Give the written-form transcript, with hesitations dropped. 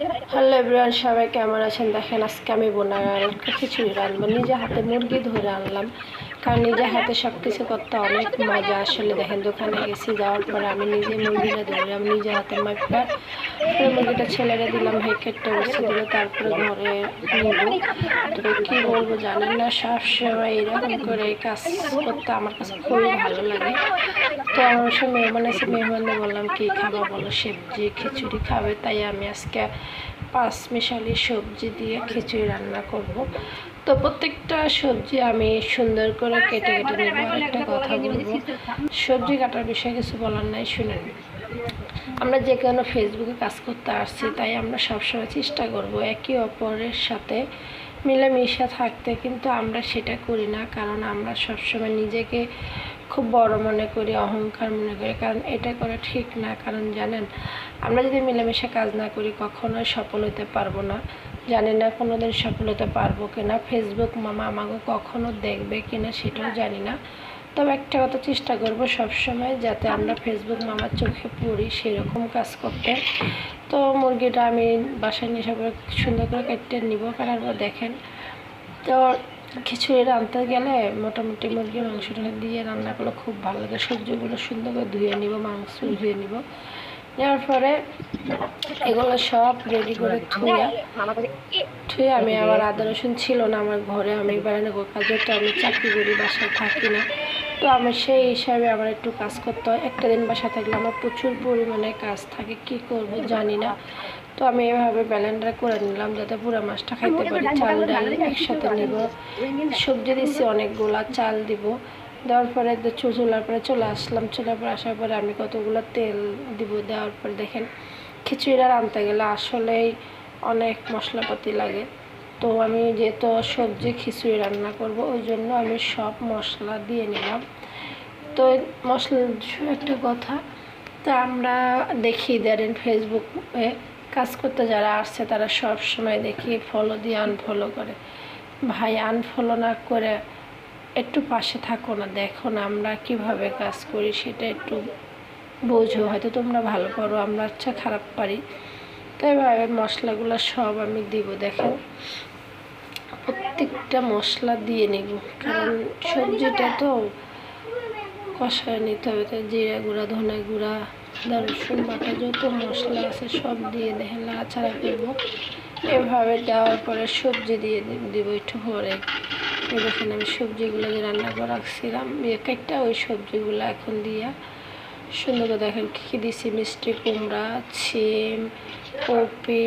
Hello everyone, সবাই কেমন আছেন? দেখেন আজকে আমি খিচুড়ি রান্নাবো। নিজে হাতে মুরগি ধরে আনলাম, কারণ নিজে হাতে সব কিছু করতে অনেক মজা। আসলে দেখেন, দোকানে গেছি, যাওয়ার পরে আমি নিজে মুরগিটা ধরে আমি নিজে হাতে মাপটা পরে মুরগিটা ছেলেরা দিলাম, হে কেটে বসে দিল, তারপরে ঘরে নিব। তবে কী বলবো জানেন না, সবসময় এরকম করে কাজ করতে আমার কাছে খুবই ভালো লাগে। তো আমার সব মেহমান আছে, মেহমানদের বললাম কি খাবা বলো, সবজি খিচুড়ি খাবে, তাই আমি আজকে 5 মিশালি সবজি দিয়ে খিচুড়ি রান্না করব। তো প্রত্যেকটা সবজি আমি সুন্দর করে কেটে কেটে নেব। আর একটা কথা বলবো, সবজি কাটার বিষয়ে কিছু বলার নাই, শুনেন। আমরা যে কোনো ফেসবুকে কাজ করতে আসছি, তাই আমরা সবসময় চেষ্টা করব একে অপরের সাথে মিলেমিশে থাকতে, কিন্তু আমরা সেটা করি না। কারণ আমরা সবসময় নিজেকে খুব বড় মনে করি, অহংকার মনে করি, কারণ এটা করা ঠিক না। কারণ জানেন, আমরা যদি মিলেমিশে কাজ না করি কখনোই সফল হতে পারবো না। জানি না কোনো দিন সফল হতে পারবো কিনা, ফেসবুক মামা আমাকে কখনো দেখবে কিনা সেটাও জানি না। তবে একটা কথা চেষ্টা করবো সবসময়, যাতে আমরা ফেসবুক মামার চোখে পড়ি সেরকম কাজ করতে। তো মুরগিটা আমি বাসায় নিয়ে সব সুন্দর করে কেটে নিব। কাটার পর দেখেন, তো খিচুড়ি রাঁধতে গেলে মোটামুটি মুরগির মাংসটা দিয়ে রান্না করলে খুব ভালো লাগে। সবজিগুলো সুন্দর করে ধুয়ে নিব, মাংস ধুয়ে নিব, নেওয়ার পরে এগুলো সব রেডি করে ধুয়ে আমি আবার আদা রসুন ছিল না আমার ঘরে, আমি বেড়ানো কাজে, তো আমি চাকরি করি, বাসায় থাকি না। তো আমার সেই হিসাবে আমার একটু কাজ করতে হয়। একটা দিন বাসায় থাকলে আমার প্রচুর পরিমাণে কাজ থাকে, কি করব জানি না। তো আমি এভাবে ব্যালেন্ডার করে নিলাম যাতে পুরো মাছটা খাইতে পারি। চাল ডাল একসাথে নিব, সবজি দিচ্ছি অনেকগুলা, চাল দিব। দেওয়ার পরে চুলার পরে চলে আসলাম। চুলার পরে আসার পরে আমি কতগুলো তেল দিব। দেওয়ার পরে দেখেন, খিচুড়িটা রাঁধতে গেলে আসলেই অনেক মশলাপাতি লাগে। তো আমি যেহেতু সবজি খিচুড়ি রান্না করব, ওই জন্য আমি সব মশলা দিয়ে নিলাম। তো মশলা একটা কথা, তা আমরা দেখি ধরেন ফেসবুকে কাজ করতে যারা আসছে তারা সব সময় দেখি ফলো দিয়ে আনফলো করে। ভাই, আনফলো না করে একটু পাশে থাকো না, দেখো না আমরা কিভাবে কাজ করি, সেটা একটু বোঝো। হয়তো তোমরা ভালো পারো, আমরা আচ্ছা খারাপ পারি। তো এভাবে মশলাগুলো সব আমি দিব। দেখেন, প্রত্যেকটা মশলা দিয়ে নিব, কারণ সবজিটা তো কষায় নিতে হবে। তো জিরা গুঁড়া, ধনে গুঁড়া, আদা রসুন বাটা, যত মশলা আছে সব দিয়ে দেখেন নাড়াচাড়া করবো। এভাবে দেওয়ার পরে সবজি দিয়ে দিব একটু পরে। দেখেন আমি সবজিগুলো যে রান্না করে রাখছিলাম একটা, ওই সবজিগুলো এখন দিয়া সুন্দর করে দেখেন কী কী দিছি, মিষ্টি কুমড়া, ছিম, কপি,